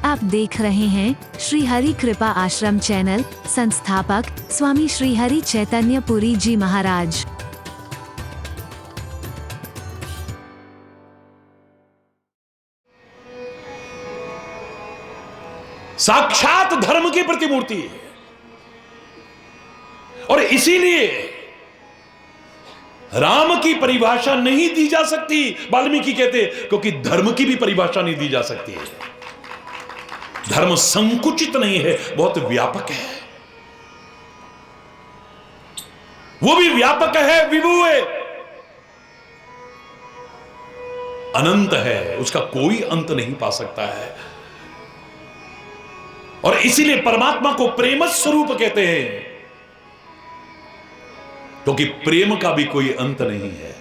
आप देख रहे हैं श्री हरि कृपा आश्रम चैनल। संस्थापक स्वामी श्री हरि चैतन्य पुरी जी महाराज। साक्षात धर्म की प्रतिमूर्ति है और इसीलिए राम की परिभाषा नहीं दी जा सकती, वाल्मीकि कहते, क्योंकि धर्म की भी परिभाषा नहीं दी जा सकती है। धर्म संकुचित नहीं है, बहुत व्यापक है। वो भी व्यापक है, विभु है, अनंत है, उसका कोई अंत नहीं पा सकता है। और इसीलिए परमात्मा को प्रेम स्वरूप कहते हैं, क्योंकि प्रेम का भी कोई अंत नहीं है।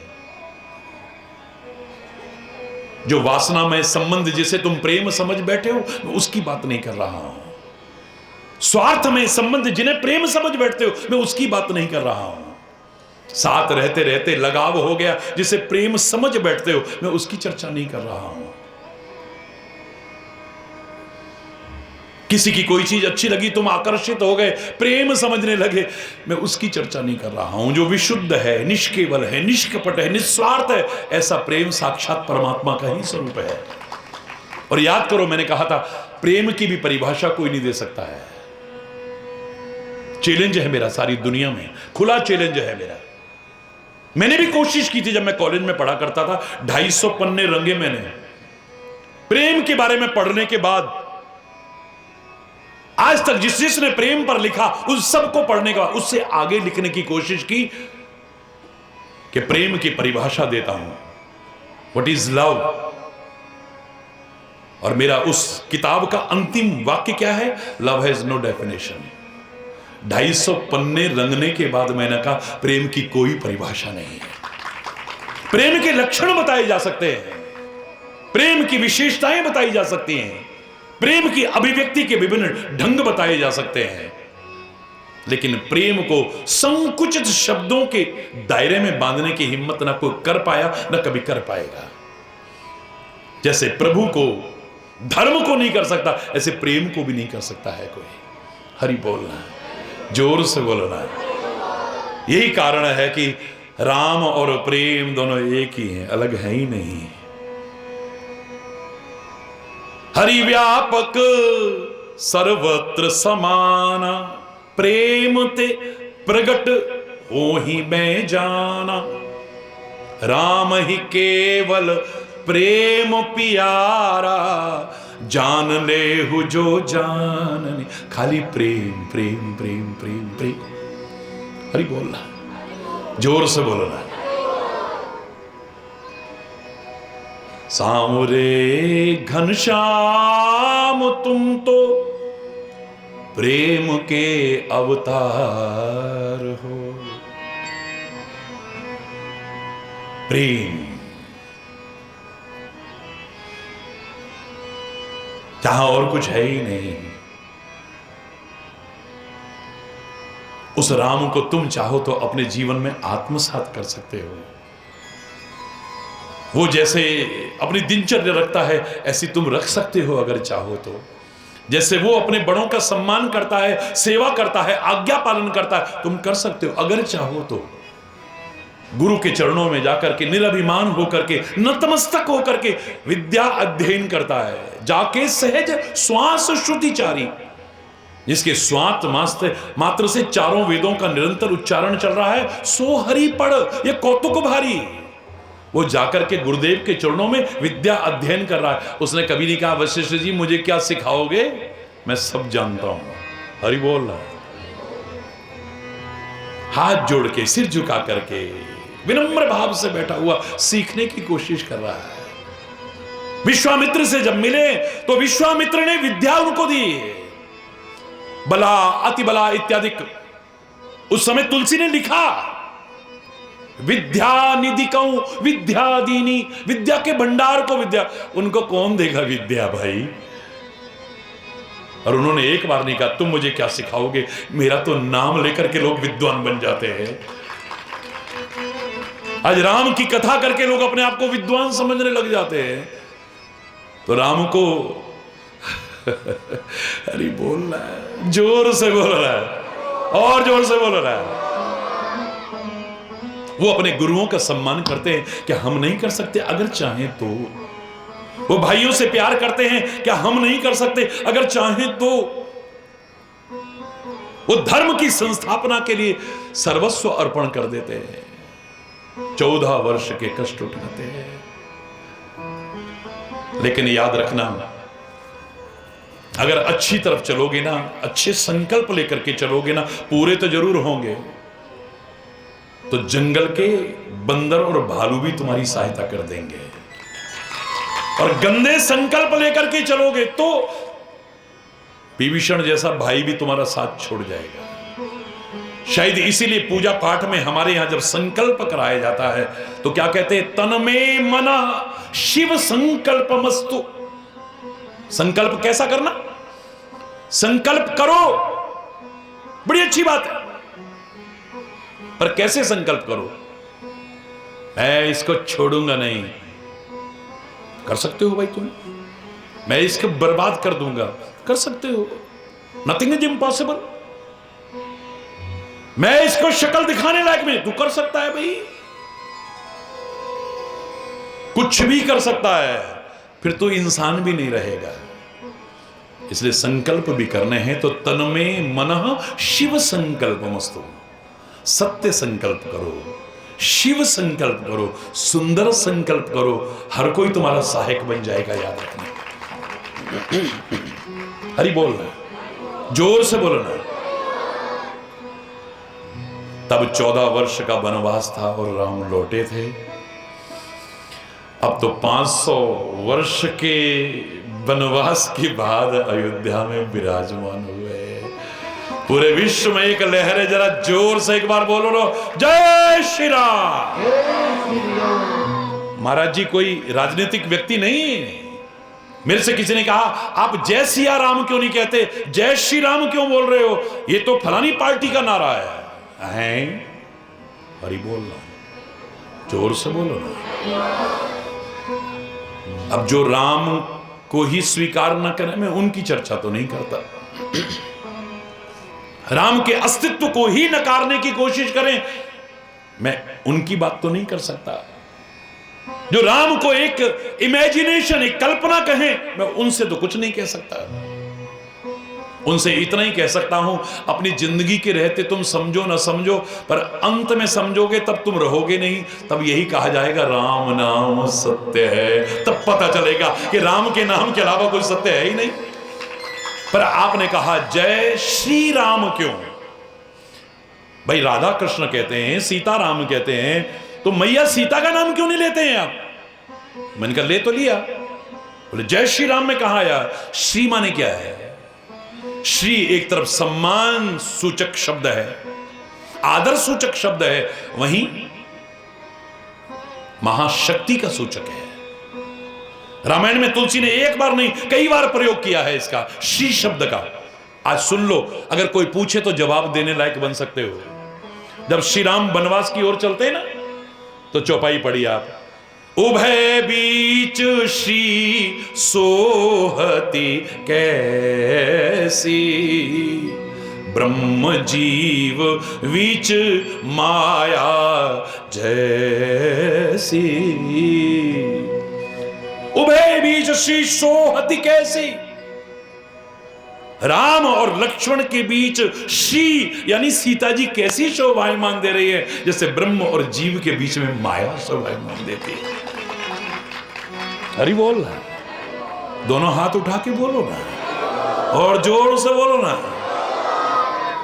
जो वासना में संबंध जिसे तुम प्रेम समझ बैठे हो, मैं उसकी बात नहीं कर रहा हूं। स्वार्थ में संबंध जिन्हें प्रेम समझ बैठते हो, मैं उसकी बात नहीं कर रहा हूं। साथ रहते रहते लगाव हो गया जिसे प्रेम समझ बैठते हो, मैं उसकी चर्चा नहीं कर रहा हूं। किसी की कोई चीज अच्छी लगी, तुम आकर्षित हो गए, प्रेम समझने लगे, मैं उसकी चर्चा नहीं कर रहा हूं। जो विशुद्ध है, निष्केवल है, निष्कपट है, निस्वार्थ है, ऐसा प्रेम साक्षात परमात्मा का ही स्वरूप है। और याद करो, मैंने कहा था प्रेम की भी परिभाषा कोई नहीं दे सकता है। चैलेंज है मेरा सारी दुनिया में, खुला चैलेंज है मेरा। मैंने भी कोशिश की थी, जब मैं कॉलेज में पढ़ा करता था, 250 पन्ने रंगे मैंने प्रेम के बारे में पढ़ने के बाद। आज तक जिसने प्रेम पर लिखा उस सबको पढ़ने का, उससे आगे लिखने की कोशिश की कि प्रेम की परिभाषा देता हूं, व्हाट इज लव। और मेरा उस किताब का अंतिम वाक्य क्या है? Love has no definition. 250 पन्ने रंगने के बाद मैंने कहा प्रेम की कोई परिभाषा नहीं है। प्रेम के लक्षण बताए जा सकते हैं, प्रेम की विशेषताएं बताई जा सकती हैं, प्रेम की अभिव्यक्ति के विभिन्न ढंग बताए जा सकते हैं, लेकिन प्रेम को संकुचित शब्दों के दायरे में बांधने की हिम्मत ना कोई कर पाया, ना कभी कर पाएगा। जैसे प्रभु को, धर्म को नहीं कर सकता, ऐसे प्रेम को भी नहीं कर सकता है कोई। हरि बोलना, जोर से बोलना। यही कारण है कि राम और प्रेम दोनों एक ही हैं, अलग है ही नहीं। हरि व्यापक सर्वत्र समाना, प्रेम ते प्रगट हो ही मैं जाना। राम ही केवल प्रेम पियारा, जान ले हु जो जानने। खाली प्रेम प्रेम प्रेम प्रेम प्रेम। हरि बोलना, जोर से बोलना। सांवरे घनश्याम तुम तो प्रेम के अवतार हो। प्रेम जहां और कुछ है ही नहीं, उस राम को तुम चाहो तो अपने जीवन में आत्मसात कर सकते हो। वो जैसे अपनी दिनचर्या रखता है, ऐसी तुम रख सकते हो अगर चाहो तो। जैसे वो अपने बड़ों का सम्मान करता है, सेवा करता है, आज्ञा पालन करता है, तुम कर सकते हो अगर चाहो तो। गुरु के चरणों में जाकर के निरभिमान होकर के, नतमस्तक होकर के विद्या अध्ययन करता है। जाके सहज श्वास श्रुतिचारी, जिसके स्वात मात्र से चारों वेदों का निरंतर उच्चारण चल रहा है, सो हरि पढ़, ये कौतुक भारी। वो जाकर के गुरुदेव के चरणों में विद्या अध्ययन कर रहा है। उसने कभी नहीं कहा वशिष्ठ जी मुझे क्या सिखाओगे, मैं सब जानता हूं। हरि बोल रहा है। हाथ जोड़ के, सिर झुका करके, विनम्र भाव से बैठा हुआ सीखने की कोशिश कर रहा है। विश्वामित्र से जब मिले तो विश्वामित्र ने विद्या उनको दी, बला अति बला इत्यादि। उस समय तुलसी ने लिखा विद्या निधि कहूं विद्या दीनी, विद्या के भंडार को विद्या। उनको कौन देगा विद्या भाई? और उन्होंने एक बार नहीं कहा तुम मुझे क्या सिखाओगे, मेरा तो नाम लेकर के लोग विद्वान बन जाते हैं। आज राम की कथा करके लोग अपने आप को विद्वान समझने लग जाते हैं। तो राम को अरे बोल रहा है, जोर से बोल रहा है, और जोर से बोल रहा है। वो अपने गुरुओं का सम्मान करते हैं, क्या हम नहीं कर सकते अगर चाहें तो? वो भाइयों से प्यार करते हैं, क्या हम नहीं कर सकते अगर चाहें तो? वो धर्म की संस्थापना के लिए सर्वस्व अर्पण कर देते हैं, 14 वर्ष के कष्ट उठाते हैं। लेकिन याद रखना, अगर अच्छी तरफ चलोगे ना, अच्छे संकल्प लेकर के चलोगे ना, पूरे तो जरूर होंगे, तो जंगल के बंदर और भालू भी तुम्हारी सहायता कर देंगे। और गंदे संकल्प लेकर के चलोगे तो विभीषण जैसा भाई भी तुम्हारा साथ छोड़ जाएगा। शायद इसीलिए पूजा पाठ में हमारे यहां जब संकल्प कराया जाता है तो क्या कहते हैं? तन में मना शिव संकल्प मस्तु। संकल्प कैसा करना? संकल्प करो, बड़ी अच्छी बात है, पर कैसे संकल्प करो? मैं इसको छोड़ूंगा नहीं। कर सकते हो भाई तुम? मैं इसको बर्बाद कर दूंगा, कर सकते हो। Nothing is impossible. मैं इसको शक्ल दिखाने लायक में, तू कर सकता है भाई, कुछ भी कर सकता है, फिर तो इंसान भी नहीं रहेगा। इसलिए संकल्प भी करने हैं तो तन में मनः शिव संकल्प मस्तु। सत्य संकल्प करो, शिव संकल्प करो, सुंदर संकल्प करो, हर कोई तुम्हारा सहायक बन जाएगा। याद रखना। हरि बोल रहा, जोर से बोलना। तब 14 वर्ष का वनवास था और राम लौटे थे। अब तो 500 वर्ष के वनवास के बाद अयोध्या में विराजमान हुए। पूरे विश्व में एक लहर है, जरा जोर से एक बार बोलो लो, जय श्री राम। महाराज जी कोई राजनीतिक व्यक्ति नहीं। मेरे से किसी ने कहा आप जय सिया राम क्यों नहीं कहते, जय श्री राम क्यों बोल रहे हो? ये तो फलानी पार्टी का नारा है। हरि बोल रहा हूं, जोर से बोलो ना। अब जो राम को ही स्वीकार न करें, मैं उनकी चर्चा तो नहीं करता। राम के अस्तित्व को ही नकारने की कोशिश करें, मैं उनकी बात तो नहीं कर सकता। जो राम को एक इमेजिनेशन, एक कल्पना कहें, मैं उनसे तो कुछ नहीं कह सकता। उनसे इतना ही कह सकता हूं, अपनी जिंदगी के रहते तुम समझो ना समझो, पर अंत में समझोगे तब तुम रहोगे नहीं। तब यही कहा जाएगा राम नाम सत्य है। तब पता चलेगा कि राम के नाम के अलावा कोई सत्य है ही नहीं। पर आपने कहा जय श्री राम क्यों? भाई राधा कृष्ण कहते हैं, सीता राम कहते हैं, तो मैया सीता का नाम क्यों नहीं लेते हैं आप? मैंने कहा ले तो लिया। बोले जय श्री राम में कहा यार, श्री माने क्या है? श्री एक तरफ सम्मान सूचक शब्द है, आदर सूचक शब्द है, वहीं महाशक्ति का सूचक है। रामायण में तुलसी ने एक बार नहीं कई बार प्रयोग किया है इसका, श्री शब्द का। आज सुन लो, अगर कोई पूछे तो जवाब देने लायक बन सकते हो। जब श्री राम वनवास की ओर चलते हैं ना, तो चौपाई पढ़ी आप, उभय बीच श्री सोहति कैसी, ब्रह्म जीव बीच माया जैसी। उभय बीच श्री सोहति कैसी, राम और लक्ष्मण के बीच श्री यानी सीता जी कैसी शोभायमान दे रही है, जैसे ब्रह्म और जीव के बीच में माया शोभायमान देती है। हरि बोल रहा, दोनों हाथ उठा के बोलो ना, और जोर से बोलो ना।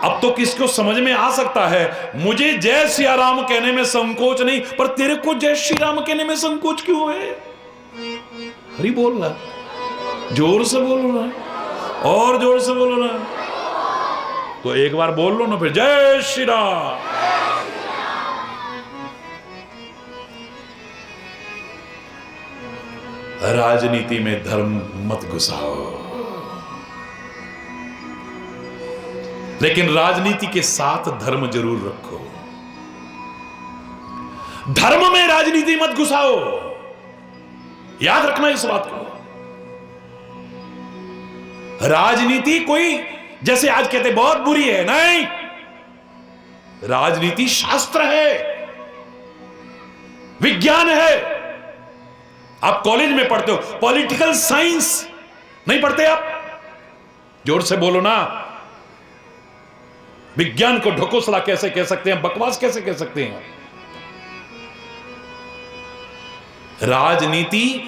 अब तो किसको समझ में आ सकता है, मुझे जय सिया राम कहने में संकोच नहीं, पर तेरे को जय श्री राम कहने में संकोच क्यों है? हरि बोल रहा, जोर से बोलो ना, और जोर से बोलो ना। तो एक बार बोल लो ना, फिर जय श्री राम। राजनीति में धर्म मत घुसाओ, लेकिन राजनीति के साथ धर्म जरूर रखो। धर्म में राजनीति मत घुसाओ, याद रखना इस बात को। राजनीति कोई जैसे आज कहते बहुत बुरी है, नहीं, राजनीति शास्त्र है, विज्ञान है। आप कॉलेज में पढ़ते हो, पॉलिटिकल साइंस नहीं पढ़ते आप? जोर से बोलो ना। विज्ञान को ढकोसला कैसे कह सकते हैं, बकवास कैसे कह सकते हैं? राजनीति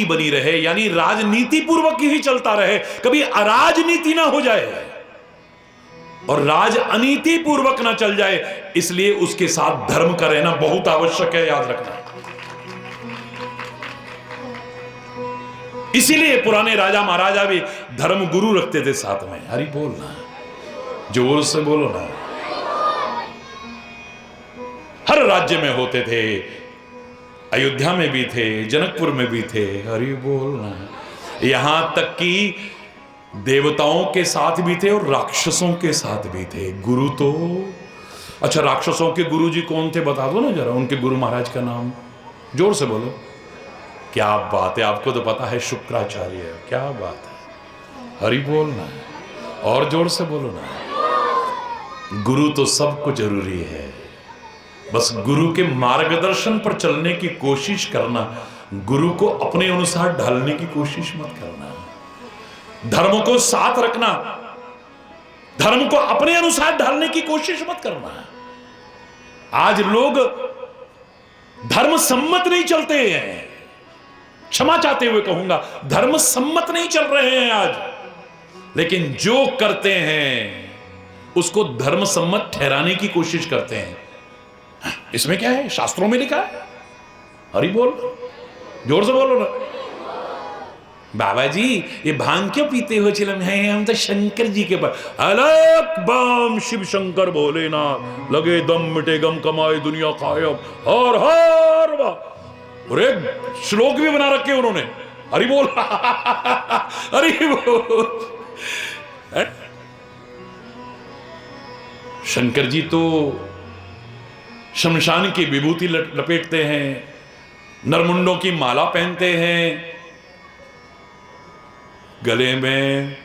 बनी रहे, यानी राजनीति पूर्वक ही चलता रहे, कभी अराजनीति ना हो जाए और राज अनीति पूर्वक ना चल जाए। इसलिए उसके साथ धर्म का रहना बहुत आवश्यक है, याद रखना। इसीलिए पुराने राजा महाराजा भी धर्म गुरु रखते थे साथ में। हरि बोलना, जोर से बोलो ना। हर राज्य में होते थे, अयोध्या में भी थे, जनकपुर में भी थे। हरि बोलना। यहां तक कि देवताओं के साथ भी थे और राक्षसों के साथ भी थे गुरु। तो अच्छा, राक्षसों के गुरु जी कौन थे बता दो ना जरा, उनके गुरु महाराज का नाम। जोर से बोलो। क्या बात है, आपको तो पता है, शुक्राचार्य। क्या बात है, हरि बोलना। और जोर से बोलो ना। गुरु तो सबको जरूरी है, बस गुरु के मार्गदर्शन पर चलने की कोशिश करना, गुरु को अपने अनुसार ढालने की कोशिश मत करना। धर्म को साथ रखना, धर्म को अपने अनुसार ढालने की कोशिश मत करना। आज लोग धर्म सम्मत नहीं चलते हैं, क्षमा चाहते हुए कहूंगा, धर्म सम्मत नहीं चल रहे हैं आज। लेकिन जो करते हैं उसको धर्म सम्मत ठहराने की कोशिश करते हैं। इसमें क्या है, शास्त्रों में लिखा है। हरि बोल, जोर से बोलो ना। बाबा जी ये भांग क्यों पीते हो? चिलम है, हम तो शंकर जी के पास। अलग बम शिव शंकर भोलेनाथ, लगे दम मिटे गम, कमाए दुनिया कायम, हर हर वाह। और एक श्लोक भी बना रखे उन्होंने। हरि बोल, हरि बोल। शंकर जी तो शमशान की विभूति लपेटते हैं, नरमुंडों की माला पहनते हैं, गले में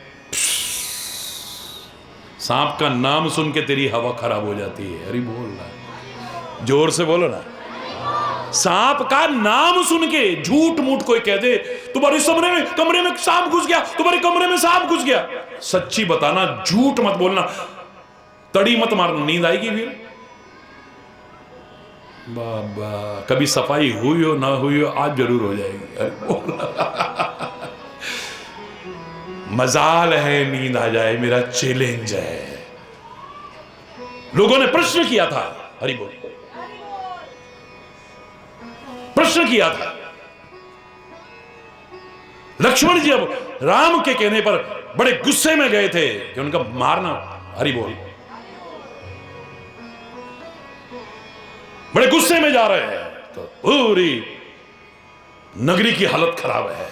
सांप का नाम सुन के तेरी हवा खराब हो जाती है। हरि बोलना, जोर से बोलो ना। सांप का नाम सुन के झूठ मूठ कोई कह दे, तुम्हारे कमरे में सांप घुस गया, तुम्हारे कमरे में सांप घुस गया, सच्ची बताना, झूठ मत बोलना, तड़ी मत मारना, नींद आएगी भी। बाबा कभी सफाई हुई हो ना हुई हो, आज जरूर हो जाएगी। मजाल है नींद आ जाए, मेरा चैलेंज है। लोगों ने प्रश्न किया था, हरि बोल, प्रश्न किया था। लक्ष्मण जी अब राम के कहने पर बड़े गुस्से में गए थे कि उनका मारना, हरि बोल, बड़े गुस्से में जा रहे हैं। तो पूरी नगरी की हालत खराब है।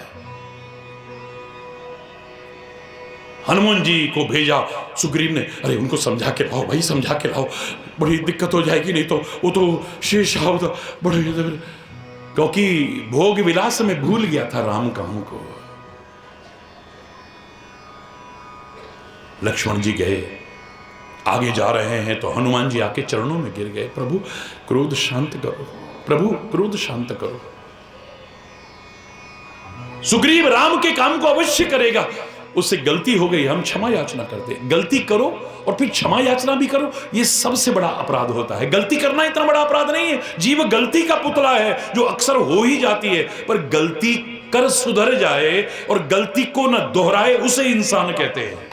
हनुमान जी को भेजा सुग्रीव ने, अरे उनको समझा के लाओ भाई, समझा के लाओ, बड़ी दिक्कत हो जाएगी, नहीं तो वो तो शेष बड़े, क्योंकि भोग विलास में भूल गया था राम काम को। लक्ष्मण जी गए, आगे जा रहे हैं तो हनुमान जी आके चरणों में गिर गए, प्रभु क्रोध शांत करो, प्रभु क्रोध शांत करो। सुग्रीव राम के काम को अवश्य करेगा, उससे गलती हो गई, हम क्षमा याचना करते। गलती करो और फिर क्षमा याचना भी करो, यह सबसे बड़ा अपराध होता है। गलती करना इतना बड़ा अपराध नहीं है, जीव गलती का पुतला है जो अक्सर हो ही जाती है, पर गलती कर सुधर जाए और गलती को न दोहराए, उसे इंसान कहते हैं।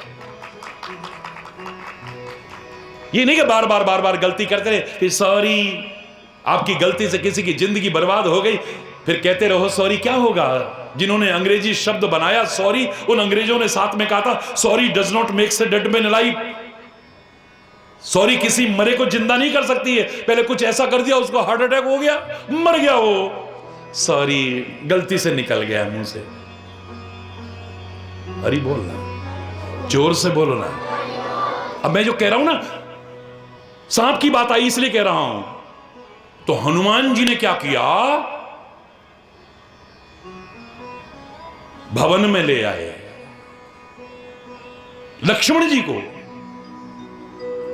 ये नहीं कि बार बार गलती करते रहे, फिर सॉरी, आपकी गलती से किसी की जिंदगी बर्बाद हो गई, फिर कहते रहो सॉरी। क्या होगा? जिन्होंने अंग्रेजी शब्द बनाया सॉरी, उन अंग्रेजों ने साथ में कहा था sorry does not makes a dead man alive. Sorry किसी मरे को जिंदा नहीं कर सकती है। पहले कुछ ऐसा कर दिया, उसको हार्ट अटैक हो गया, मर गया वो। सॉरी गलती से निकल गया मुंह से। हरि बोलना, जोर से बोलो ना। अब मैं जो कह रहा हूं ना, सांप की बात आई इसलिए कह रहा हूं। तो हनुमान जी ने क्या किया, भवन में ले आए, लक्ष्मण जी को,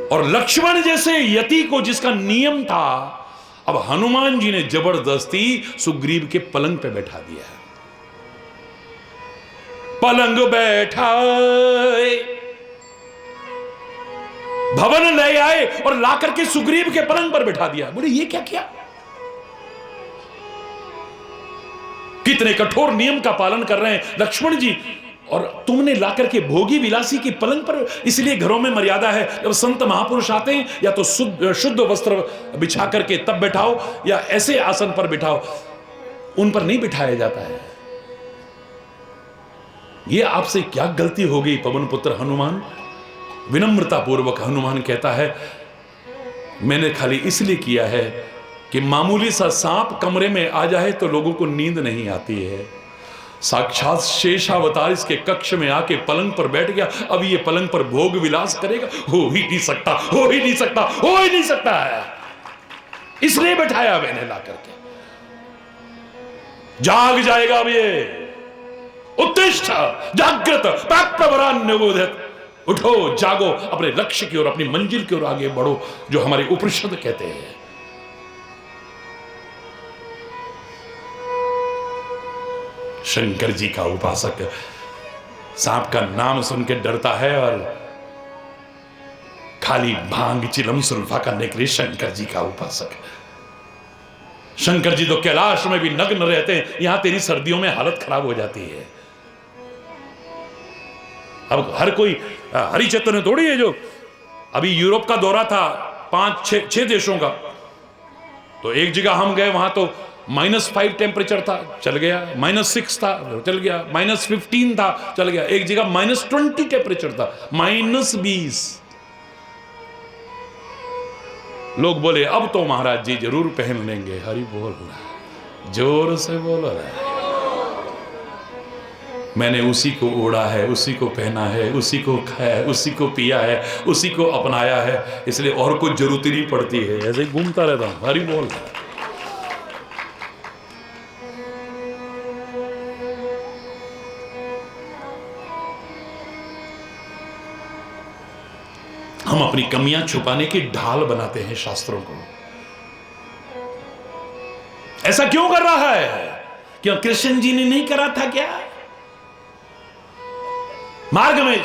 और लक्ष्मण जैसे यति को जिसका नियम था, अब हनुमान जी ने जबरदस्ती सुग्रीव के पलंग पे बैठा दिया। पलंग बैठा, भवन ले आए और लाकर के सुग्रीव के पलंग पर बैठा दिया। बोले ये क्या किया? कितने कठोर नियम का पालन कर रहे हैं लक्ष्मण जी, और तुमने लाकर के भोगी विलासी की पलंग पर। इसलिए घरों में मर्यादा है, जब संत महापुरुष आते हैं या तो शुद्ध वस्त्र बिछा करके तब बैठाओ, या ऐसे आसन पर बिठाओ, उन पर नहीं बिठाया जाता है। ये आपसे क्या गलती हो गई पवन पुत्र हनुमान? विनम्रता पूर्वक हनुमान कहता है, मैंने खाली इसलिए किया है कि मामूली सा सांप कमरे में आ जाए तो लोगों को नींद नहीं आती है। साक्षात शेषावतार इसके कक्ष में आके पलंग पर बैठ गया, अब ये पलंग पर भोग विलास करेगा? हो ही नहीं सकता, हो ही नहीं सकता, हो ही नहीं सकता है। इसलिए बैठाया मैंने ला करके। जाग जाएगा अब ये। उत्तिष्ठ जागृत प्राप्तवरान्यबोधयत्। उठो, जागो, अपने लक्ष्य की ओर, अपनी मंजिल की ओर आगे बढ़ो, जो हमारे उपनिषद कहते हैं। शंकर जी का उपासक सांप का नाम सुन के डरता है, और खाली भांग चिलम सुल्फा करने के लिए शंकर जी का उपासक। शंकर जी तो कैलाश में भी नग्न रहते हैं, यहां तेरी सर्दियों में हालत खराब हो जाती है। अब हर कोई हरि चैतन्य थोड़ी है। जो अभी यूरोप का दौरा था 5-6 देशों का, तो एक जगह हम गए, वहां तो -5 टेम्परेचर था, चल गया। -6 था, चल गया। -15 था, चल गया। एक जगह -20 टेम्परेचर था, -20। लोग बोले अब तो महाराज जी जरूर पहन लेंगे। हरि बोल रहा है, जोर से बोल रहा है। मैंने उसी को ओढ़ा है, उसी को पहना है, उसी को खाया है, उसी को पिया है, उसी को अपनाया है, इसलिए और कुछ जरूरत नहीं पड़ती है। ऐसे ही घूमता रहता हूं। हरि बोल। हम अपनी कमियां छुपाने की ढाल बनाते हैं शास्त्रों को। ऐसा क्यों कर रहा है? क्यों कृष्ण जी ने नहीं करा था क्या? मार्ग में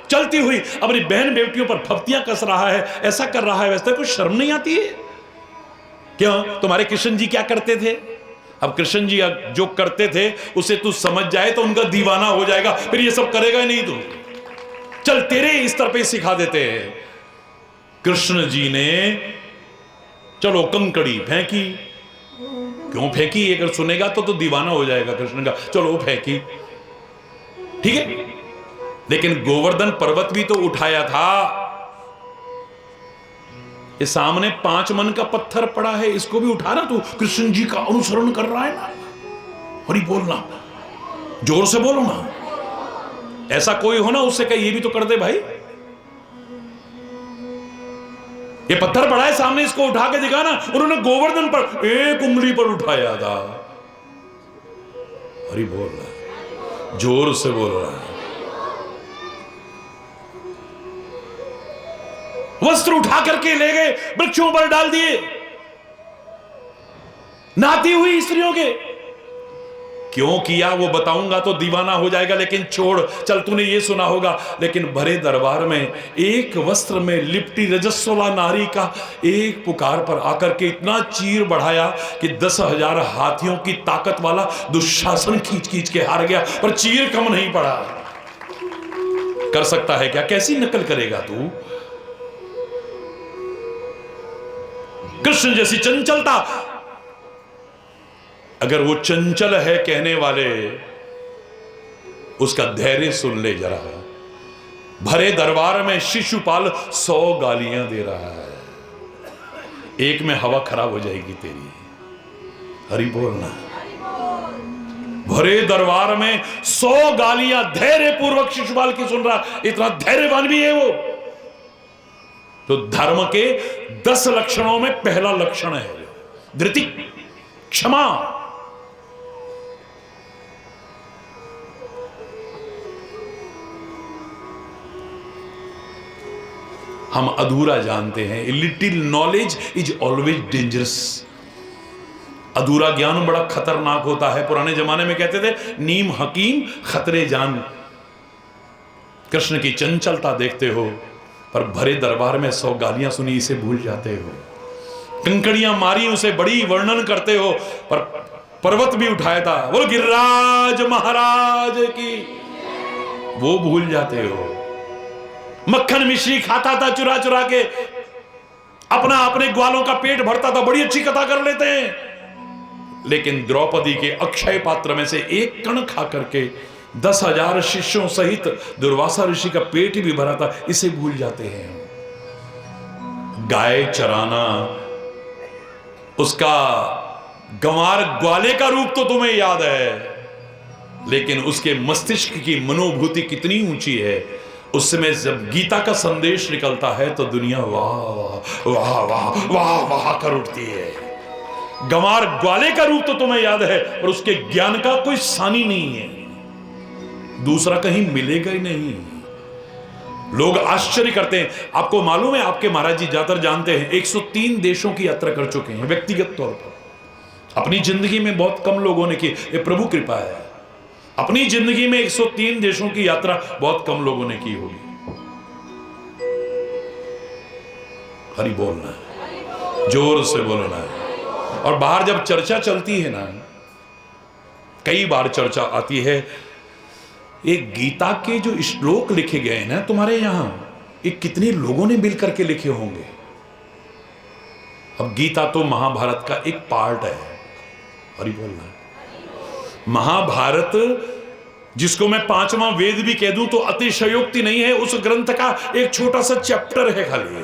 चलती हुई अपनी बहन बेटियों पर फप्तियां कस रहा है, ऐसा कर रहा है, वैसे कुछ शर्म नहीं आती है? क्यों? तुम्हारे कृष्ण जी क्या करते थे? अब कृष्ण जी जो करते थे उसे तू समझ जाए तो उनका दीवाना हो जाएगा, फिर ये सब करेगा ही नहीं। तू चल, तेरे स्तर पे सिखा देते हैं। कृष्ण जी ने चलो कंकड़ी फेंकी। क्यों फेंकी? अगर सुनेगा तो दीवाना हो जाएगा कृष्ण का। चलो फेंकी, ठीक है, लेकिन गोवर्धन पर्वत भी तो उठाया था। ये सामने 5 मन का पत्थर पड़ा है, इसको भी उठा ना। तू कृष्ण जी का अनुसरण कर रहा है ना। हरि बोलना, जोर से बोलो ना। ऐसा कोई हो ना, उससे कहे ये भी तो कर दे भाई। ये पत्थर पड़ा है सामने, इसको उठा के दिखाना। उन्होंने गोवर्धन पर 1 उंगली पर उठाया था। हरि बोल रहा है, जोर से बोल रहा है। वस्त्र उठा करके ले गए, वृक्षों पर डाल दिए, नहाती हुई स्त्रियों के। क्यों किया वो बताऊंगा तो दीवाना हो जाएगा, लेकिन छोड़। चल, तूने ये सुना होगा, लेकिन भरे दरबार में एक वस्त्र में लिपटी रजस्वला नारी का एक पुकार पर आकर के इतना चीर बढ़ाया कि 10,000 हाथियों की ताकत वाला दुशासन खींच खींच के हार गया, पर चीर कम नहीं पड़ा। कर सकता है क्या? कैसी नकल करेगा तू? कृष्ण जैसी चंचलता, अगर वो चंचल है कहने वाले, उसका धैर्य सुन ले जरा। भरे दरबार में शिशुपाल 100 गालियां दे रहा है, एक में हवा खराब हो जाएगी तेरी। हरि बोलना। भरे दरबार में 100 गालियां धैर्य पूर्वक शिशुपाल की सुन रहा, इतना धैर्यवान भी है वो। तो धर्म के 10 लक्षणों में पहला लक्षण है धृति, क्षमा। हम अधूरा जानते हैं। A little knowledge is always dangerous. अधूरा ज्ञान बड़ा खतरनाक होता है। पुराने जमाने में कहते थे नीम हकीम खतरे जान। कृष्ण की चंचलता देखते हो, पर भरे दरबार में 100 गालियां सुनी इसे भूल जाते हो। कंकड़ियां मारी उसे बड़ी वर्णन करते हो, पर पर्वत भी उठाया था, बोल गिरिराज महाराज की, वो भूल जाते हो। मक्खन मिश्री खाता था चुरा चुरा के, अपने ग्वालों का पेट भरता था, बड़ी अच्छी कथा कर लेते हैं। लेकिन द्रौपदी के अक्षय पात्र में से एक कण खा करके 10,000 शिष्यों सहित दुर्वासा ऋषि का पेट भी भरा था, इसे भूल जाते हैं। गाय चराना, उसका गंवार ग्वाले का रूप तो तुम्हें याद है, लेकिन उसके मस्तिष्क की मनोभूति कितनी ऊंची है। उस समय जब गीता का संदेश निकलता है तो दुनिया वाह वाह वाह वाह वाह कर उठती है। गंवार ग्वाले का रूप तो तुम्हें याद है, और उसके ज्ञान का कोई सानी नहीं है, दूसरा कहीं मिलेगा ही नहीं। लोग आश्चर्य करते हैं। आपको मालूम है, आपके महाराज जी ज्यादातर जानते हैं, 103 देशों की यात्रा कर चुके हैं व्यक्तिगत तौर पर। अपनी जिंदगी में बहुत कम लोगों ने की, ये प्रभु कृपा है। अपनी जिंदगी में 103 देशों की यात्रा बहुत कम लोगों ने की होगी। हरि बोलना है, जोर से बोलना है। और बाहर जब चर्चा चलती है ना, कई बार चर्चा आती है, एक गीता के जो श्लोक लिखे गए ना तुम्हारे यहां, ये कितने लोगों ने मिलकर के लिखे होंगे। अब गीता तो महाभारत का एक पार्ट है। हरि बोलना है। महाभारत, जिसको मैं 5वां वेद भी कह दूं तो अतिशयोक्ति नहीं है, उस ग्रंथ का एक छोटा सा चैप्टर है खाली,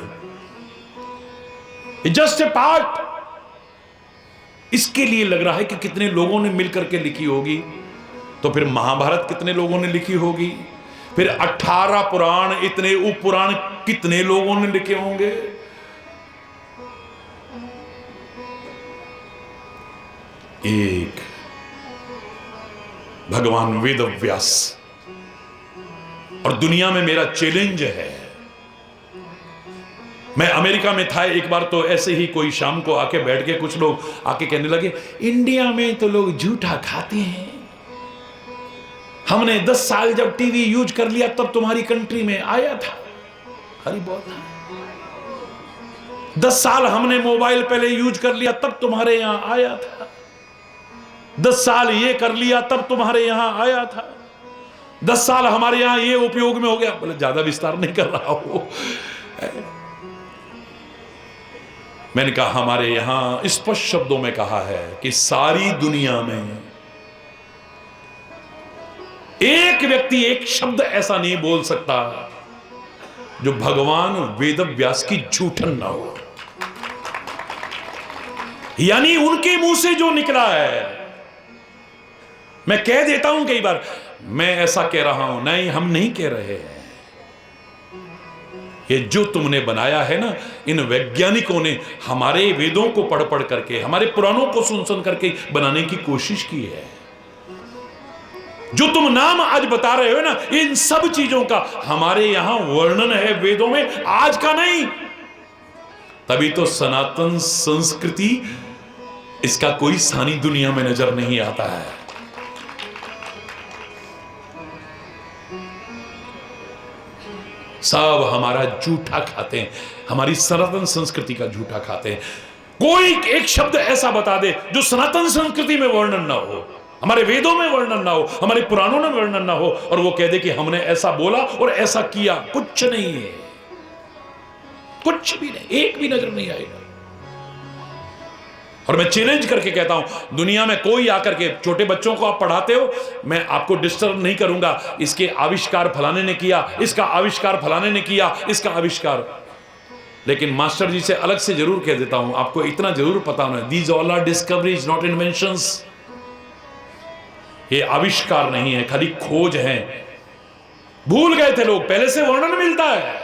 जस्ट ए पार्ट। इसके लिए लग रहा है कि कितने लोगों ने मिलकर के लिखी होगी, तो फिर महाभारत कितने लोगों ने लिखी होगी, फिर 18 पुराण, इतने उप पुराण कितने लोगों ने लिखे होंगे। एक भगवान वेद व्यास। और दुनिया में मेरा चैलेंज है, मैं अमेरिका में था एक बार, तो ऐसे ही कोई शाम को आके बैठ के कुछ लोग आके कहने लगे, इंडिया में तो लोग झूठा खाते हैं, हमने 10 साल जब टीवी यूज कर लिया तब तुम्हारी कंट्री में आया था। हरि बोल। 10 साल हमने मोबाइल पहले यूज कर लिया तब तुम्हारे यहां आया था। 10 साल ये कर लिया तब तुम्हारे यहां आया था। 10 साल हमारे यहां ये उपयोग में हो गया। बोले ज्यादा विस्तार नहीं कर रहा हूं। मैंने कहा हमारे यहां स्पष्ट शब्दों में कहा है कि सारी दुनिया में एक व्यक्ति एक शब्द ऐसा नहीं बोल सकता जो भगवान वेद व्यास की झूठन ना हो। यानी उनके मुंह से जो निकला है, मैं कह देता हूं कई बार, मैं ऐसा कह रहा हूं, नहीं हम नहीं कह रहे हैं। ये जो तुमने बनाया है ना, इन वैज्ञानिकों ने हमारे वेदों को पढ़ पढ़ करके, हमारे पुराणों को सुन सुन करके बनाने की कोशिश की है। जो तुम नाम आज बता रहे हो ना, इन सब चीजों का हमारे यहां वर्णन है वेदों में, आज का नहीं। तभी तो सनातन संस्कृति, इसका कोई सानी दुनिया में नजर नहीं आता है। सब हमारा झूठा खाते हैं, हमारी सनातन संस्कृति का झूठा खाते हैं। कोई एक शब्द ऐसा बता दे जो सनातन संस्कृति में वर्णन ना हो, हमारे वेदों में वर्णन ना हो, हमारे पुराणों में वर्णन ना हो, और वो कह दे कि हमने ऐसा बोला और ऐसा किया। कुछ नहीं है, कुछ भी नहीं, एक भी नजर नहीं आएगा। और मैं चैलेंज करके कहता हूं, दुनिया में कोई आकर के, छोटे बच्चों को आप पढ़ाते हो, मैं आपको डिस्टर्ब नहीं करूंगा, इसके आविष्कार फलाने ने किया, इसका आविष्कार फलाने ने किया, इसका आविष्कार, लेकिन मास्टर जी से अलग से जरूर कह देता हूं, आपको इतना जरूर पता होना, these all are discoveries not inventions. ये आविष्कार नहीं है, खाली खोज है। भूल गए थे लोग, पहले से वर्णन मिलता है।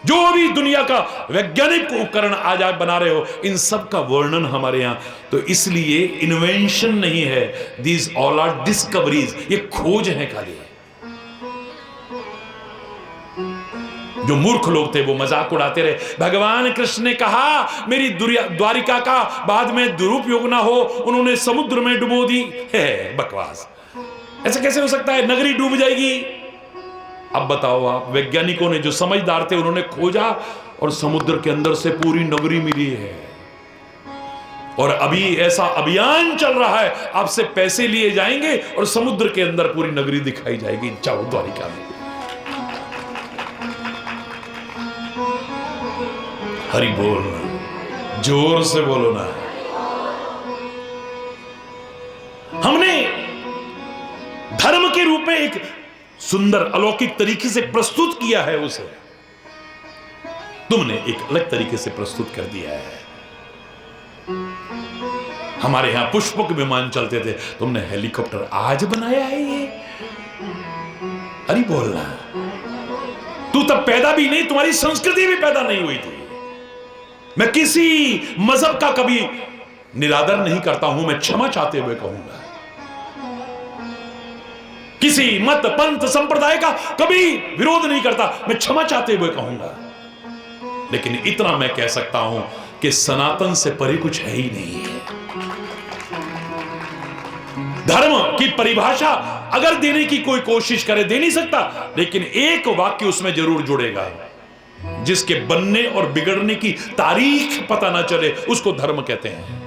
जो भी दुनिया का वैज्ञानिक उपकरण आज आप बना रहे हो, इन सब का वर्णन हमारे यहां, तो इसलिए इन्वेंशन नहीं है, दीज ऑल आर डिस्कवरीज, ये खोज है खाली। जो मूर्ख लोग थे वो मजाक उड़ाते रहे। भगवान कृष्ण ने कहा मेरी द्वारिका का बाद में दुरुपयोग ना हो, उन्होंने समुद्र में डुबो दी। है बकवास, ऐसा कैसे हो सकता है? नगरी डूब जाएगी। अब बताओ आप, वैज्ञानिकों ने जो समझदार थे उन्होंने खोजा और समुद्र के अंदर से पूरी नगरी मिली है। और अभी ऐसा अभियान चल रहा है, आपसे पैसे लिए जाएंगे और समुद्र के अंदर पूरी नगरी दिखाई जाएगी। जाओ द्वारिका में। हरि बोल, जोर से बोलो ना। हमने धर्म के रूप में एक सुंदर अलौकिक तरीके से प्रस्तुत किया है उसे, तुमने एक अलग तरीके से प्रस्तुत कर दिया है। हमारे यहां पुष्पक विमान चलते थे, तुमने हेलीकॉप्टर आज बनाया है ये। अरे बोलना, तू तब पैदा भी नहीं, तुम्हारी संस्कृति भी पैदा नहीं हुई थी। मैं किसी मजहब का कभी निरादर नहीं करता हूं, मैं क्षमा चाहते हुए कहूंगा। किसी मत पंथ संप्रदाय का कभी विरोध नहीं करता, मैं क्षमा चाहते हुए कहूंगा। लेकिन इतना मैं कह सकता हूं कि सनातन से परे कुछ है ही नहीं है। धर्म की परिभाषा अगर देने की कोई कोशिश करे, दे नहीं सकता, लेकिन एक वाक्य उसमें जरूर जुड़ेगा, जिसके बनने और बिगड़ने की तारीख पता ना चले उसको धर्म कहते हैं।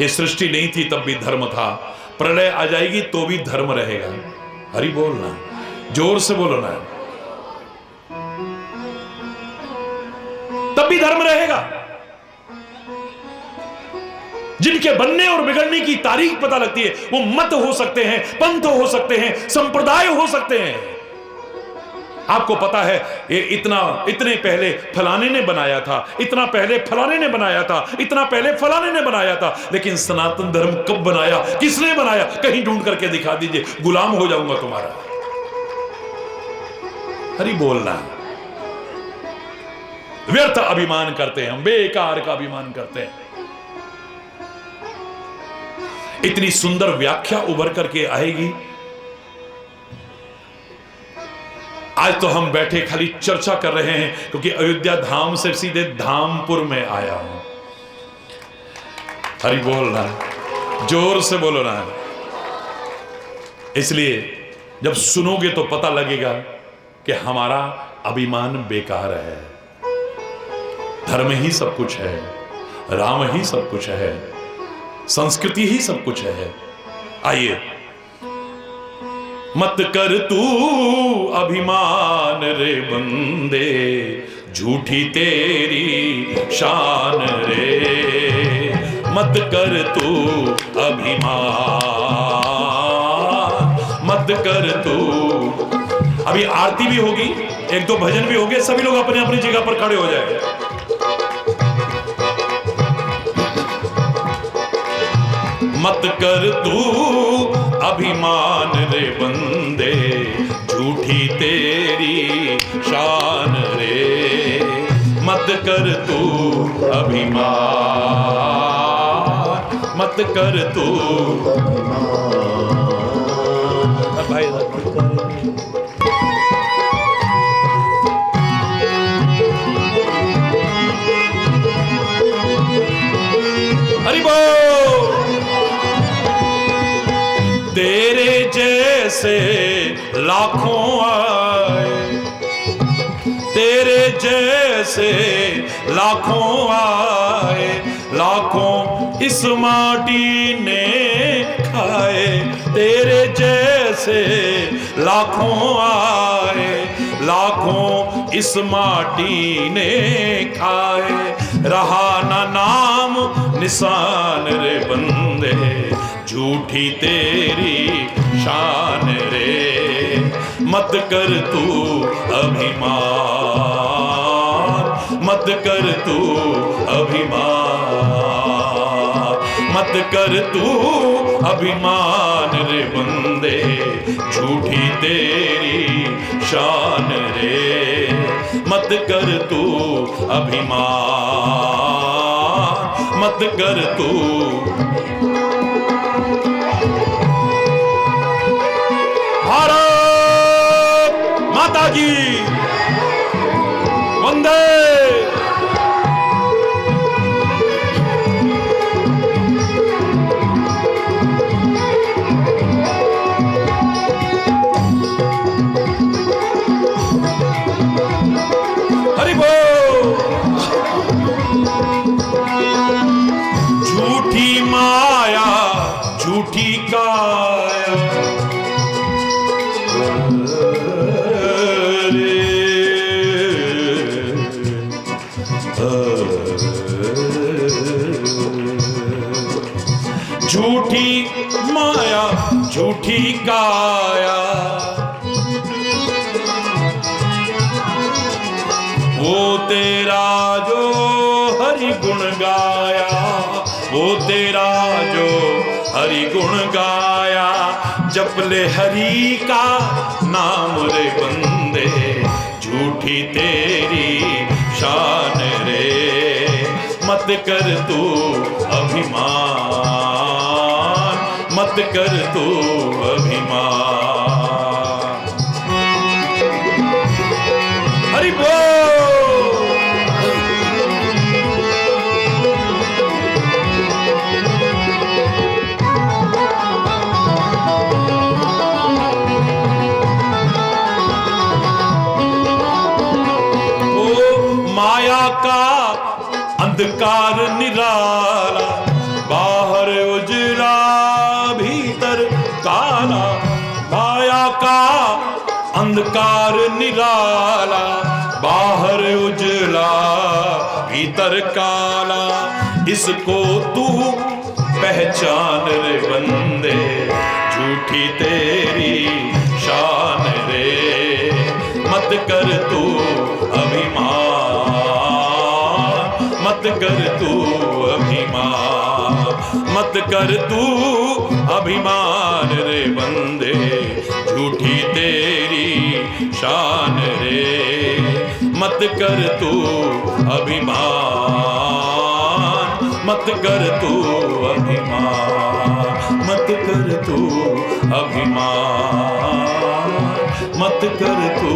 ये सृष्टि नहीं थी तब भी धर्म था, प्रलय आ जाएगी तो भी धर्म रहेगा। हरि बोलना, जोर से बोलो ना, तब भी धर्म रहेगा। जिनके बनने और बिगड़ने की तारीख पता लगती है, वो मत हो सकते हैं, पंथ हो सकते हैं, संप्रदाय हो सकते हैं। आपको पता है ये इतने पहले फलाने ने बनाया था, इतना पहले फलाने ने बनाया था, इतना पहले फलाने ने बनाया था, लेकिन सनातन धर्म कब बनाया, किसने बनाया, कहीं ढूंढ करके दिखा दीजिए, गुलाम हो जाऊंगा तुम्हारा। हरि बोलना। व्यर्थ अभिमान करते हैं हम, बेकार का अभिमान करते हैं। इतनी सुंदर व्याख्या उभर करके आएगी। आज तो हम बैठे खाली चर्चा कर रहे हैं, क्योंकि अयोध्या धाम से सीधे धामपुर में आया हूं। हरि बोलना, जोर से बोलो ना। इसलिए जब सुनोगे तो पता लगेगा कि हमारा अभिमान बेकार है। धर्म ही सब कुछ है, राम ही सब कुछ है, संस्कृति ही सब कुछ है। आइए, मत कर तू अभिमान रे बंदे, झूठी तेरी शान रे। मत कर तू अभिमान, मत कर तू। अभी आरती भी होगी, एक दो भजन भी होंगे, सभी लोग अपने अपनी जगह पर खड़े हो जाए। मत कर तू अभिमान रे बंदे, झूठी तेरी शान रे। मत कर तू अभिमान, मत कर तू भाई। हरि बोल। तेरे जैसे लाखों आए, तेरे जैसे लाखों आए, लाखों इस माटी ने खाए। तेरे जैसे लाखों आए, लाखों इस माटी ने खाए। रहा ना नाम निशान रे बंदे, झूठी तेरी शान रे। मत कर तू अभिमान, मत कर तू अभिमान, मत कर तू अभिमान रे बंदे, झूठी तेरी शान रे। मत कर तू अभिमान, मत कर तू। भारत माता की, झूठी काया, वो तेरा जो हरि गुण गाया, वो तेरा जो हरि गुण गाया, जप ले हरि का नाम रे बंदे, झूठी तेरी शान रे, मत कर तू अभिमान, मत कर तू अभिमान। हरि बोल। माया का अंधकार निराला, बाहर उजला भीतर काला, माया का अंधकार निराला, बाहर उजला भीतर काला, इसको तू पहचान रे बंदे, झूठी तेरी शान रे, मत कर तू अभिमान, मत कर तू अभिमान, मत कर तू अभिमान रे बंदे, झूठी तेरी शान रे, मत कर तू अभिमान, मत कर तू अभिमान, मत कर तू अभिमान, मत कर तू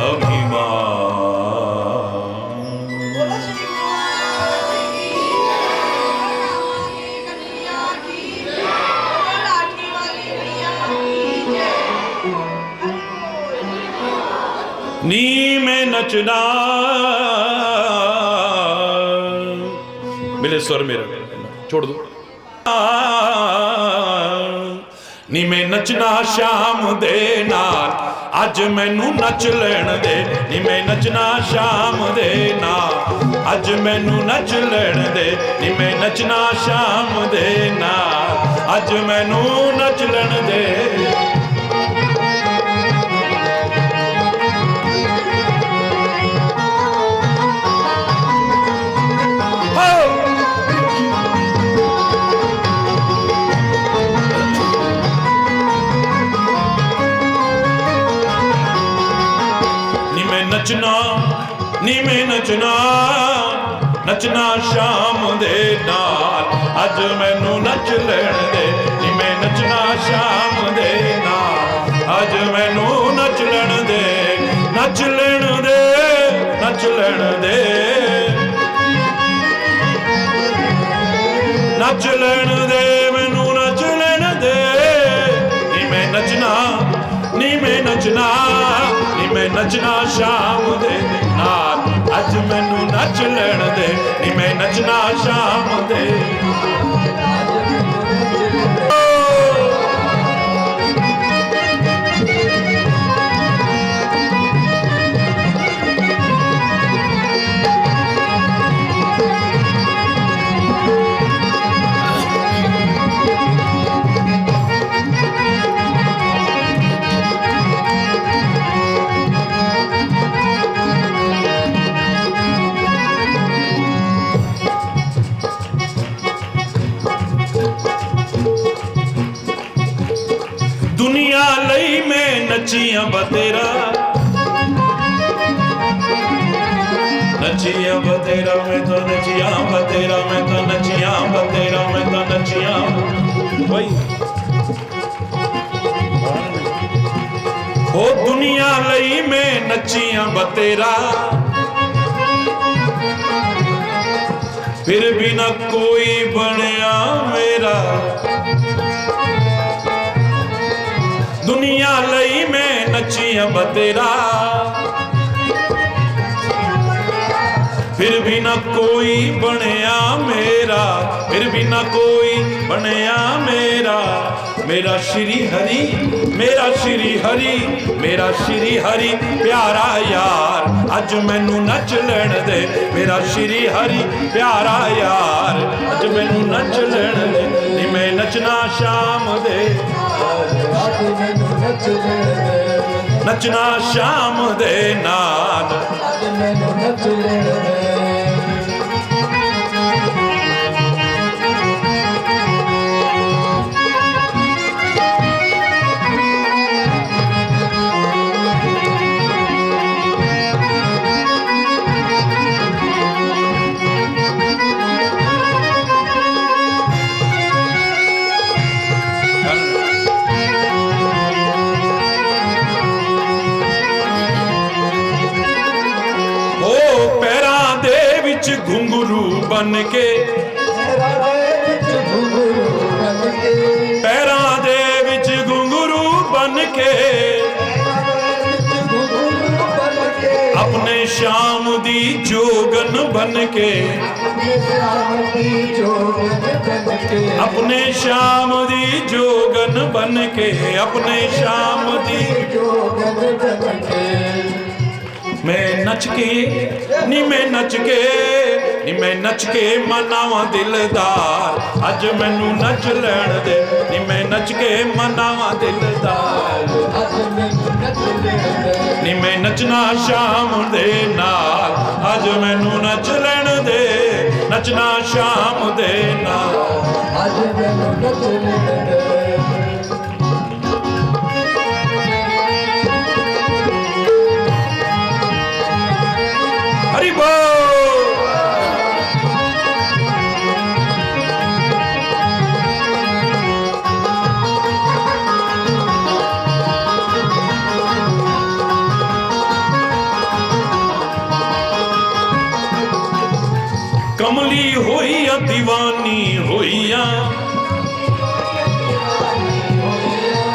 अभिमान। नी में नचना, मेरे स्वर मेरा छोड़ दो। नी में नचना शाम दे नाल, अज मैनू नच लैण दे, नी में नचना शाम दे नाल, अज मैनू नच लैण दे, नी में नचना शाम दे नाल, अज मैनू नच लैण दे। नचना नी में नचना, नचना शाम दे नाल, अज मैनू नच लैण दे, नी में नचना शाम दे नाल, अज मैनू नच लैण दे, नच लैण दे, नच लैण दे, नच लैण दे, मैनू नच लैण दे, नी में नचना, नी में नचना, मैं नचना शाम दे नाल, अज मैनू नच लैण दे, नी मैं नचना शाम दे। दुनिया लई मैं नचिया बतेरा, नचिया बतेरा, मैं तो नचिया बतेरा, मैं तो नचिया बतेरा, मैं तो नचिया वही। ओ दुनिया लई मैं नचिया बतेरा, फिर भी न कोई बनया मेरा, दुनिया लई मैं नचिया बतेरा, फिर भी न कोई बनया मेरा, फिर भी न कोई बनया मेरा, मेरा श्री हरि, मेरा श्री हरि, मेरा श्री हरि प्यारा यार, अज मैनू नच लैण दे, मेरा श्री हरि प्यारा यार, अज मैनू नच लैण दे, नी मैं नचना शाम दे, नचना शाम दे नाल घुंघरू बन के पैरां दे विच घुंघरू बन के अपने शाम दी जोगन बन के अपने शाम दी जोगन बन के अपने शाम दी मैं नच के नी मैं नच के नी मैं नच के मनावा दिलदार अज मैनू नच लैण दे नी मैं नच के मनावा दिलदार नी मैं नचना शाम दे नाल अज मैनू नच लैण दे नचना शाम दे नाल अज मैनू नच लैण दे हरि बोल। कमली होइया दीवानी होइया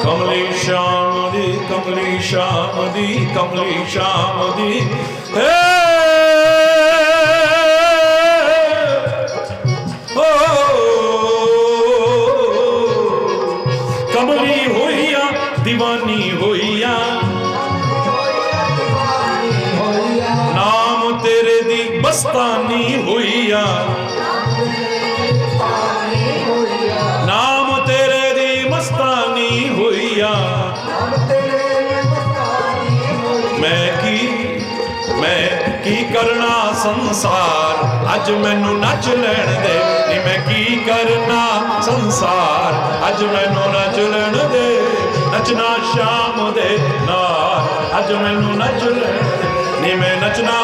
कमली शाम दी कमली शाम दी कमली शाम दी कमली होइया दीवानी होइया नाम तेरे दी बस्तानी होइया नाम तेरे दी मस्तानी होइया मैं की करना संसार अज मैनू नच लैण दे नी मैं की करना संसार अज मैनू नच लैण दे नचना शाम दे नाल अज मैनू नच लैण दे नी मैं नचना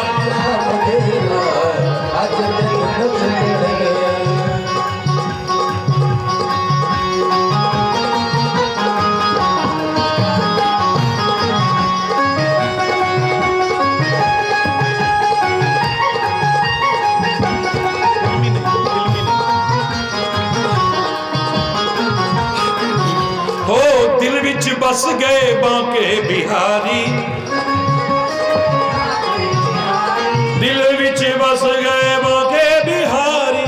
दिल विच बस गए बांके बिहारी दिल विच बस गए बांके बिहारी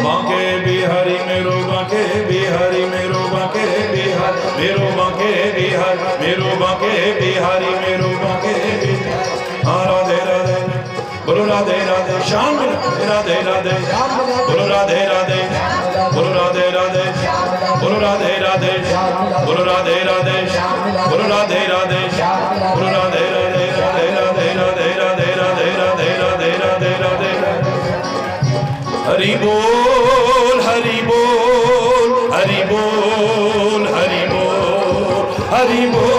बांके बिहारी मेरो बांके बिहारी मेरो बांके बिहार मेरो बांके बिहार मेरो बांके बिहारी मेरो बांके राधे राधे बोलो राधे राधे श्याम राधे राधे बोलो राधे राधे बोलो राधे राधे बोलो राधे राधे बोलो राधे राधे बोलो राधे राधे बोलो राधे राधे राधे राधे राधे राधे राधे राधे राधे राधे राधे हरि बोल हरि बोल हरि बोल हरि बोल हरि बोल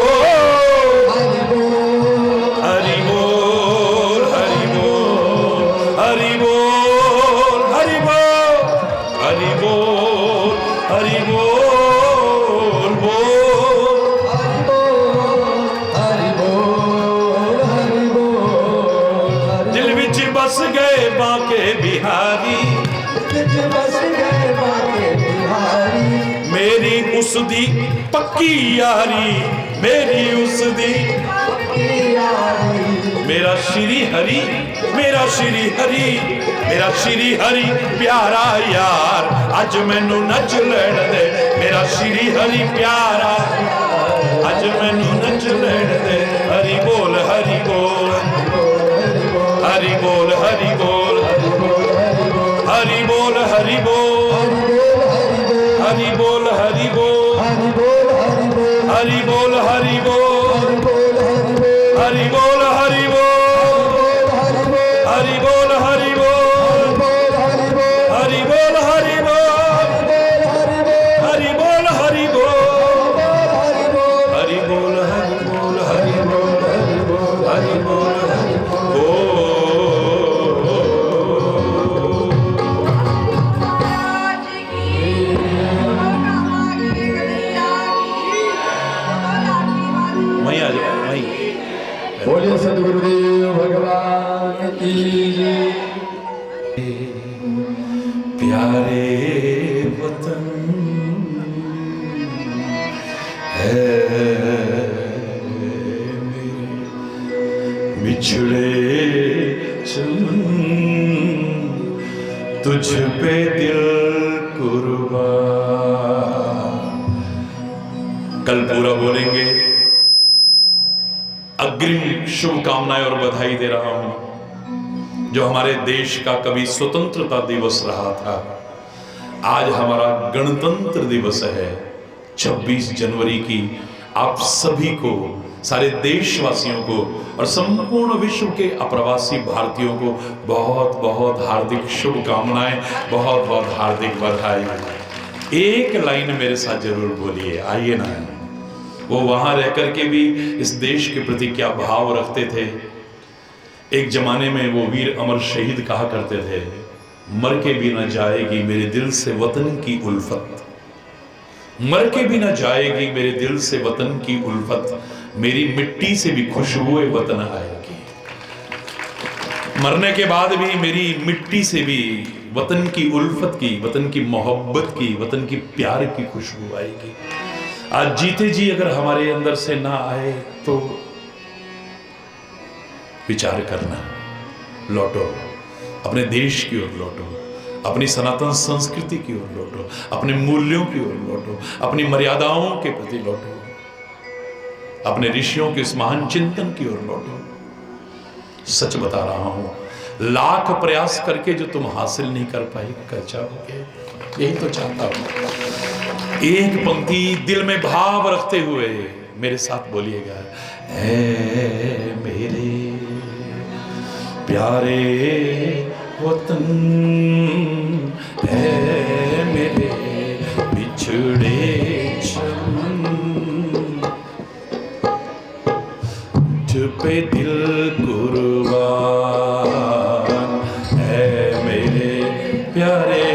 बस गए बांके बिहारी मेरी उस दी पक्की यारी मेरी उस दी मेरा श्री हरि मेरा श्री हरि मेरा श्री हरि प्यारा यार अज मैनू नच लैण दे मेरा श्री हरि प्यारा अज मैनू नच लैण दे हरि बोल हरि बोल हरि बोल हरि बोल हरि बोल हरि बोल हरि बोल बोल हरि बोल हरि बोल हरि बोल हरि बोल हरि बोल हरि बोल हरि बोल हरि बोल हरि बोल हरि बोल हरि बोल हरि बोल हरि बोल हरि बोल हरि बोल हरि बोल हरि बोल हरि बोल वहीं आ जाओ वहीं। बोलिए सद्गुरुदेव भगवान की जय। प्यारे वतन है मेरे बिछड़े चमन, तुझ पे दिल कुर्बान। कल पूरा बोलेंगे। अग्रिम शुभकामनाएं और बधाई दे रहा हूं। जो हमारे देश का कभी स्वतंत्रता दिवस रहा था, आज हमारा गणतंत्र दिवस है 26 जनवरी की। आप सभी को, सारे देशवासियों को और संपूर्ण विश्व के अप्रवासी भारतीयों को बहुत बहुत हार्दिक शुभकामनाएं, बहुत बहुत हार्दिक बधाई। एक लाइन मेरे साथ जरूर बोलिए, आइए ना। वो वहां रह करके भी इस देश के प्रति क्या भाव रखते थे। एक जमाने में वो वीर अमर शहीद कहा करते थे, मर के भी न जाएगी मेरे दिल से वतन की उल्फत, मर के भी न जाएगी मेरे दिल से वतन की उल्फत, मेरी मिट्टी से भी खुशबुए वतन आएगी। मरने के बाद भी मेरी मिट्टी से भी वतन की उल्फत की, वतन की मोहब्बत की, वतन की प्यार की खुशबू आएगी। आज जीते जी अगर हमारे अंदर से ना आए तो विचार करना, लौटो, अपने देश की ओर लौटो, अपनी सनातन संस्कृति की ओर लौटो, अपने मूल्यों की ओर लौटो, अपनी मर्यादाओं के प्रति लौटो, अपने ऋषियों के इस महान चिंतन की ओर लौटो। सच बता रहा हूं, लाख प्रयास करके जो तुम हासिल नहीं कर पाए, कर जाओगे। यही तो चाहता हूं। एक पंक्ति दिल में भाव रखते हुए मेरे साथ बोलिएगा। ऐ मेरे प्यारे वतन, ऐ मेरे बिछड़े चमन, तुझ पे दिल कुर्बान, ऐ मेरे प्यारे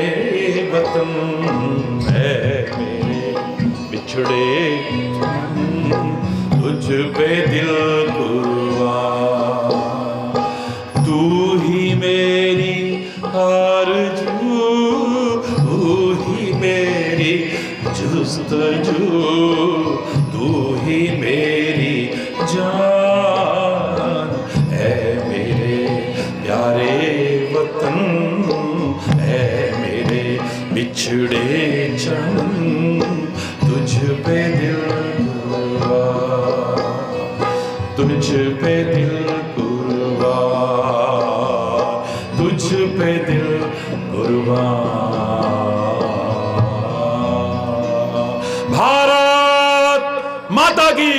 वतन, ऐ मेरे बिछड़े चमन, तुझ पे दिल कुर्बान। तू ही मेरी आरज़ू, तू ही मेरी जुस्तजू, तू ही मेरी जान, ऐ मेरे प्यारे वतन, ऐ मेरे बिछड़े चमन, तुझ पे दिल कुर्बान, तुझ पे दिल कुर्बान, तुझ पे दिल कुर्बान। भारत माता की,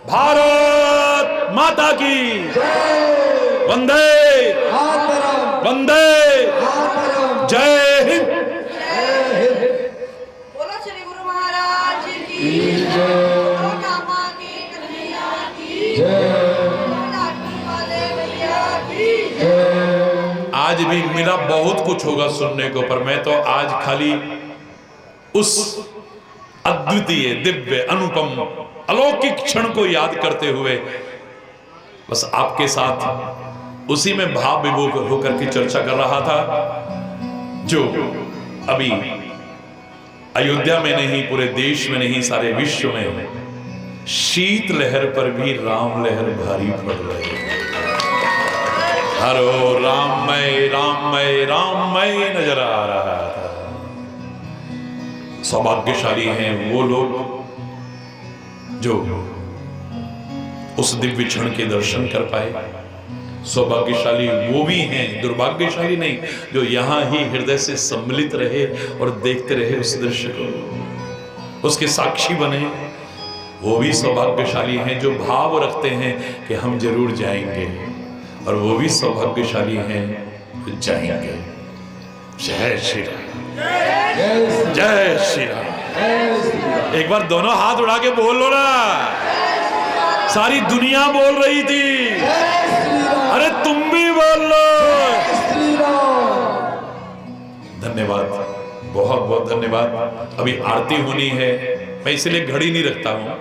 भारत माता की, वंदे वंदे, जय हिंद। बोलो श्री गुरु महाराज की जय, कामा की कन्हैया की जय, लाडली वाले भैया की जय। आज भी मिला बहुत कुछ होगा सुनने को, पर मैं तो आज खाली उस अद्वितीय, दिव्य, अनुपम, अलौकिक क्षण को याद करते हुए बस आपके साथ उसी में भाव विभोर होकर के चर्चा कर रहा था, जो अभी अयोध्या में नहीं, पूरे देश में नहीं, सारे विश्व में शीत लहर पर भी राम लहर भारी पड़ रही है। हरो राममय राममय राममय नजर आ रहा था। सौभाग्यशाली हैं वो लोग जो उस दिव्य क्षण के दर्शन कर पाए। सौभाग्यशाली वो भी हैं, दुर्भाग्यशाली नहीं, जो यहाँ ही हृदय से सम्मिलित रहे और देखते रहे उस दृश्य को, उसके साक्षी बने। वो भी सौभाग्यशाली हैं जो भाव रखते हैं कि हम जरूर जाएंगे, और वो भी सौभाग्यशाली हैं जो जाएंगे। जय श्री राम, जय श्री राम। एक बार दोनों हाथ उड़ा के बोल लो ना, सारी दुनिया बोल रही थी, अरे तुम भी बोल लो। धन्यवाद, बहुत बहुत धन्यवाद। अभी आरती होनी है, मैं इसलिए घड़ी नहीं रखता हूं।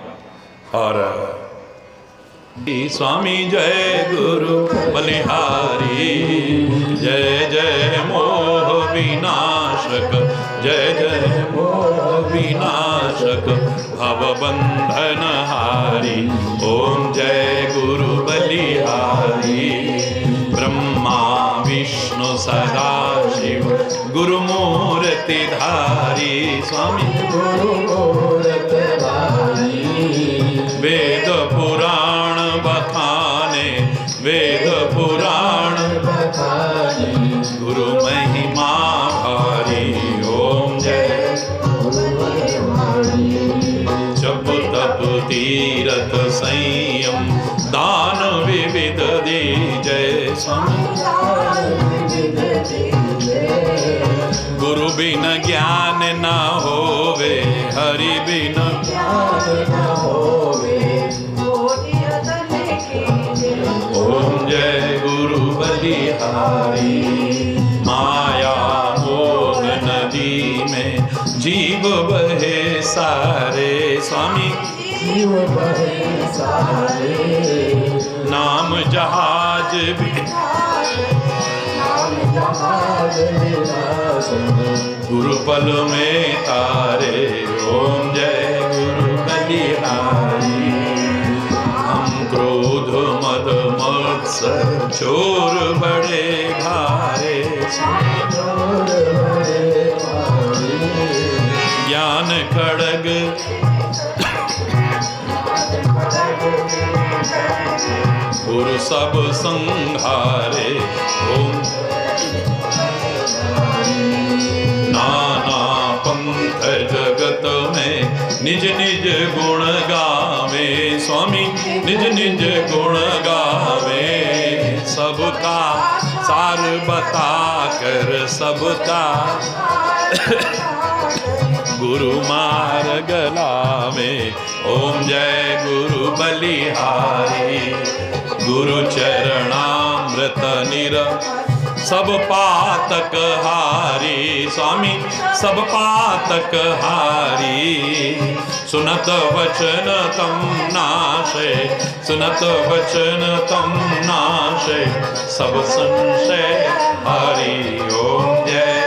और स्वामी जय गुरु बलिहारी, जय जय मोह विनाशक, जय जय मोह विनाशक, भव बंधन हारी। ओम जय गुरु बलिहारी, ब्रह्मा विष्णु सदा शिव, गुरु मूर्ति धारी। स्वामी गुरु मूर्ति धारी, वेद पुराण बखाने, वेद पुराण बखाने, गुरु महिमा भारी। ओम जय जप तप तीरथ संयम, दान विविध दी जय। स्वामी गुरु बिन ज्ञान न होवे, हरि बिन ज्ञान न होवे। ओम जय गुरु बलिहारी, माया मोह नदी में जीव बहे सारे। स्वामी जीव बहे सारे, नाम जहाज भी गुरु पल में तारे। ओम जय गुरु बलिहारी, हम क्रोध मद मत्सर चोर बड़े भारे। ज्ञान खड़ग गुरु सब संहारे। ओम नाना पंथ जगत में निज निज गुण गावे। स्वामी निज निज गुण गावे, सबका सार बता कर सबका गुरु मार्ग लावे। ओम जय गुरु बलिहारी, गुरु चरणामृत निर सब पातक हारी। स्वामी सब पातक हारी, सुनत वचन तम नाशे, सुनत वचन तम नाशे, सब संशय हरि। ओम जय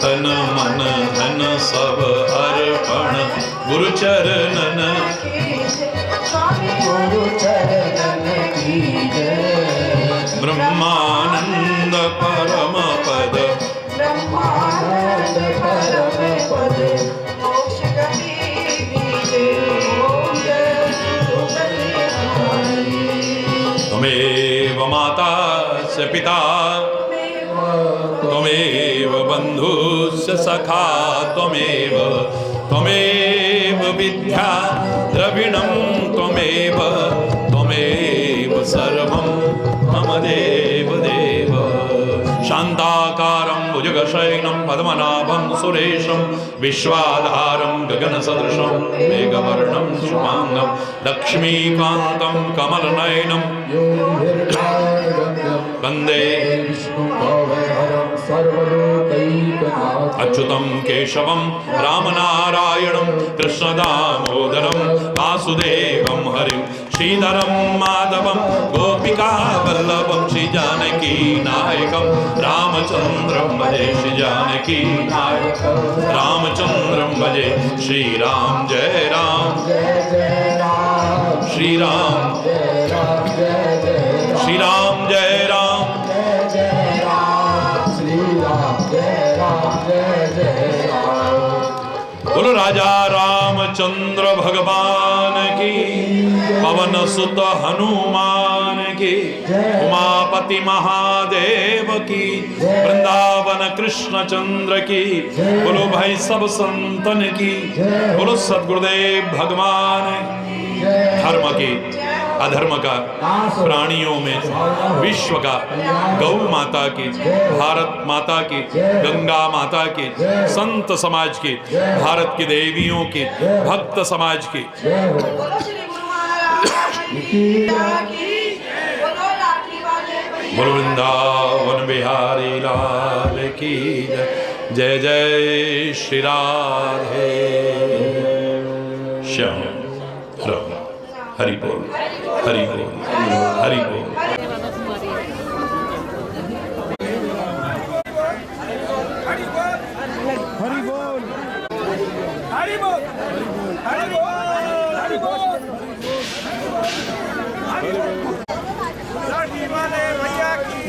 तन मन धन सब अर्पण, गुरु चरणन गुरु चरणन की जय। ब्रह्मानंद परम पद, ब्रह्मानंद परम पद, मोक्ष गति दीजे। ओम जय गुरु बलिहारी, त्वमेव माता च पिता, त्वमेव बन्धुश्च सखा, त्वमेव त्वमेव विद्या द्रविणं, त्वमेव त्वमेव सर्वं मम देव देव। शान्ताकारं भुजगशयनं पद्मनाभं सुरेशं, विश्वाधारं गगनसदृशं मेघवर्णं शुभांगं, लक्ष्मीकान्तं कमलनयनं वन्दे अच्युतं केशवं रामनारायणं, कृष्णदामोदरं वासुदेवं हरिं, श्रीधरं माधवं गोपिकावल्लभं, श्रीजानकी नायकं रामचन्द्रं भजे। श्रीजानकी नायकं रामचन्द्रं भजे। श्रीराम जय राम, श्रीराम श्रीराम जय राम, बोलो बोलो राजा रामचंद्र भगवान की, पवन सुत हनुमान की, उमापति महादेव की, वृंदावन कृष्ण चंद्र की, बोलो भाई सब संतन की, बोलो सद्गुरुदेव भगवान। धर्म के अधर्म का, प्राणियों में विश्व का, गौ माता की, भारत माता की, गंगा माता की, संत समाज की, भारत की देवियों की, भक्त समाज की, बोलो श्री गुरु महाराज की बोलो लाठी वाले भैया बोलो वृंदावन बिहारी लाल की जय। जय श्री राधे श्याम राम। हरि बोल, हरि बोल, हरि बोल। लाठी वाले भैया की